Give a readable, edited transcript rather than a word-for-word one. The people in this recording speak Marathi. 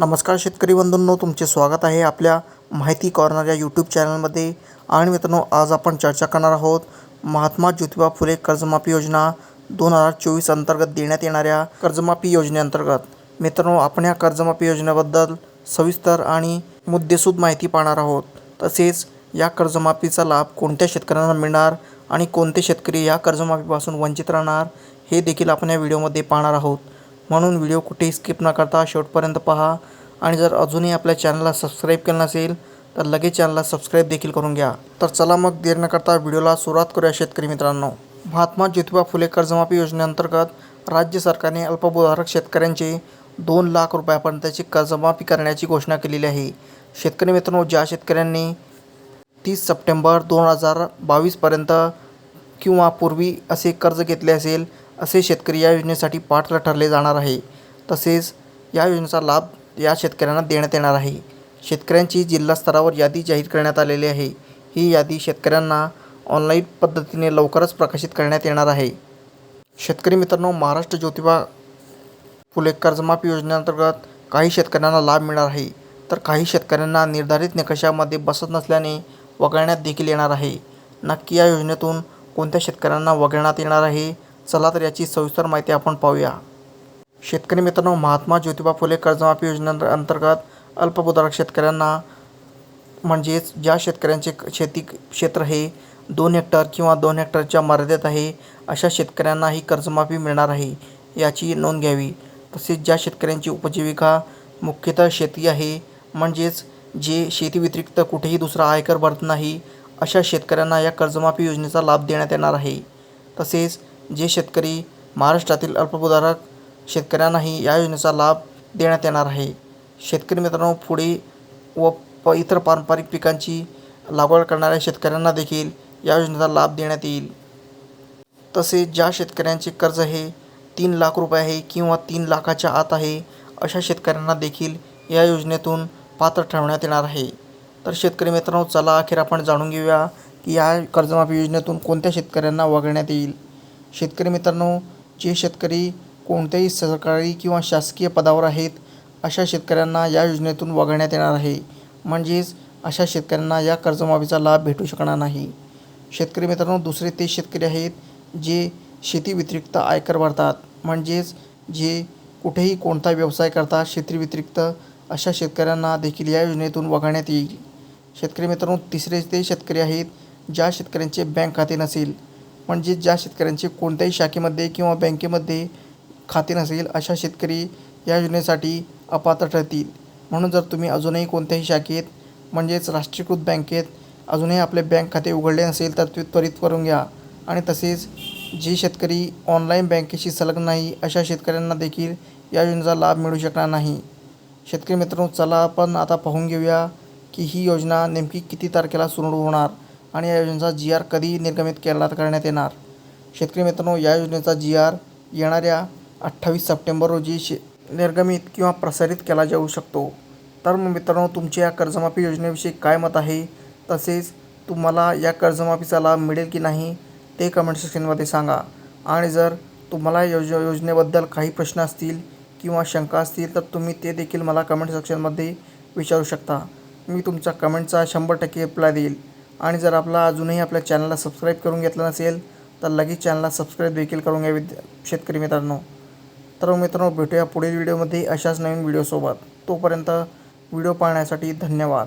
नमस्कार शेतकरी बंधूंनो, तुमचे स्वागत आहे आपल्या माहिती कॉर्नर या यूट्यूब चॅनलमध्ये. आणि मित्रांनो, आज आपण चर्चा करणार आहोत महात्मा ज्योतिबा फुले कर्जमाफी योजना 2024 अंतर्गत देण्यात येणाऱ्या कर्जमाफी योजनेअंतर्गत. मित्रांनो, आपण या कर्जमाफी योजनेबद्दल सविस्तर आणि मुद्देसूद माहिती पाहणार आहोत. तसेच या कर्जमाफीचा लाभ कोणत्या शेतकऱ्यांना मिळणार आणि कोणते शेतकरी या कर्जमाफीपासून वंचित राहणार हे देखील आपण या व्हिडिओमध्ये पाहणार आहोत. म्हणून व्हिडिओ कुठेही स्किप न करता शेवटपर्यंत पहा. आणि जर अजूनही आपल्या चॅनलला सबस्क्राईब केलं नसेल तर लगेच चॅनलला सबस्क्राईब देखील करून घ्या. तर चला मग देर न करता व्हिडिओला सुरुवात करूया शेतकरी मित्रांनो. महात्मा ज्योतिबा फुले कर्जमाफी योजनेअंतर्गत राज्य सरकारने अल्पभूधारक शेतकऱ्यांचे 2 लाख रुपयापर्यंतची कर्जमाफी करण्याची घोषणा केलेली आहे. शेतकरी मित्रांनो, ज्या शेतकऱ्यांनी 30 सप्टेंबर 2022पर्यंत किंवा पूर्वी असे कर्ज घेतले असेल, असे शेतकरी या योजनेसाठी पात्र ठरले जाणार आहे. तसेच या योजनेचा लाभ या शेतकऱ्यांना देण्यात येणार आहे. शेतकऱ्यांची जिल्हा स्तरावर यादी जाहीर करण्यात आलेली आहे. ही यादी शेतकऱ्यांना ऑनलाईन पद्धतीने लवकरच प्रकाशित करण्यात येणार आहे. शेतकरी मित्रांनो, महाराष्ट्र ज्योतिबा फुले कर्जमाफी योजनेअंतर्गत काही शेतकऱ्यांना लाभ मिळणार आहे, तर काही शेतकऱ्यांना निर्धारित निकषामध्ये बसत नसल्याने वगळण्यात देखील येणार आहे. नक्की या योजनेतून कोणत्या शेतकऱ्यांना वगळण्यात येणार आहे, चला तर याची सविस्तर माहिती आपण पाहूया. शेतकरी मित्रांनो, महात्मा ज्योतिबा फुले कर्जमाफी योजनेअंतर्गत अल्पभूधारक शेतकऱ्यांना म्हणजेच ज्या शेतकऱ्यांचे शेती क्षेत्र हे 2 हेक्टर किंवा 2 हेक्टरच्या मर्यादेत आहे, अशा शेतकऱ्यांना ही कर्जमाफी मिळणार आहे, याची नोंद घ्यावी. तसेच ज्या शेतकऱ्यांची उपजीविका मुख्यतः शेती आहे, म्हणजेच जे शेती व्यतिरिक्त कुठेही दुसरा आयकर भरत नाही, अशा शेतकऱ्यांना या कर्जमाफी योजनेचा लाभ देण्यात येणार आहे. तसेच जे शेतकरी महाराष्ट्रातील अल्पभूधारक शेतकऱ्यांनाही या योजनेचा लाभ देण्यात येणार आहे. शेतकरी मित्रांनो, फुले व इतर पारंपरिक पिकांची लागवड करणाऱ्या शेतकऱ्यांना देखील या योजनेचा लाभ देण्यात येईल. तसेच ज्या शेतकऱ्यांचे कर्ज हे 3 लाख रुपये आहे किंवा 3 लाखाच्या आत आहे, अशा शेतकऱ्यांना देखील या योजनेतून पात्र ठरवण्यात येणार आहे. तर शेतकरी मित्रांनो, चला अखेर आपण जाणून घेऊया की या कर्जमाफी योजनेतून कोणत्या शेतकऱ्यांना वगळण्यात येईल. शेतकरी मित्रांनो, जे शेतकरी कोणत्याही सरकारी किंवा शासकीय पदावर आहेत, अशा शेतकऱ्यांना या योजनेतून वगळण्यात येणार आहे. म्हणजेच अशा शेतकऱ्यांना या कर्जमाफीचा लाभ भेटू शकणार नाही. शेतकरी मित्रांनो, दुसरे ते शेतकरी आहेत जे शेती व्यतिरिक्त आयकर भरतात, म्हणजेच जे कुठेही कोणता व्यवसाय करतात शेती व्यतिरिक्त, अशा शेतकऱ्यांना देखील या योजनेतून वगळण्यात येईल. शेतकरी मित्रांनो, तिसरे ते शेतकरी आहेत ज्या शेतकऱ्यांचे बँक खाते नसेल, म्हणजे ज्या शेतकऱ्यांचे कोणत्याही शाखेमध्ये किंवा बँकेमध्ये खाते नसेल, अशा शेतकरी या योजनेसाठी अपात्र ठरतील. म्हणून जर तुम्ही अजूनही कोणत्याही शाखेत म्हणजेच राष्ट्रीयकृत बँकेत अजूनही आपले बँक खाते उघडले नसेल तर ते त्वरित करून घ्या. आणि तसेच जे शेतकरी ऑनलाईन बँकेशी संलग्न नाही, अशा शेतकऱ्यांना देखील या योजनेचा लाभ मिळू शकणार नाही. शेतकरी मित्रांनो, चला आपण आता पाहून घेऊया की ही योजना नेमकी किती तारखेला सुरू होणार आणि या योजनेचा GR कधी निर्गमित करण्यात येणार. शेतकरी मित्रांनो, या योजनेचा GR येणाऱ्या 28 सप्टेंबर रोजी निर्गमित किंवा प्रसारित केला जाऊ शकतो. तर मग मित्रांनो, तुमच्या या कर्जमाफी योजनेविषयी काय मत आहे, तसेच तुम्हाला या कर्जमाफीचा लाभ मिळेल की नाही ते कमेंट सेक्शनमध्ये सांगा. आणि जर तुम्हाला योजनेबद्दल काही प्रश्न असतील किंवा शंका असतील तर तुम्ही ते देखील मला कमेंट सेक्शनमध्ये विचारू शकता. मी तुमच्या कमेंटचा 100% रिप्लाय देईल. आणि जर अजूनही आपल्या चॅनलला सबस्क्राईब करून घेतलं नसेल तर लगेच चॅनलला सबस्क्राईब देखील करून घ्यावे शेतकरी मित्रांनो. तर मित्रांनो, भेटूया पुढील व्हिडिओमध्ये अशाच नवीन व्हिडिओसोबत. तोपर्यंत व्हिडिओ पाहण्यासाठी धन्यवाद.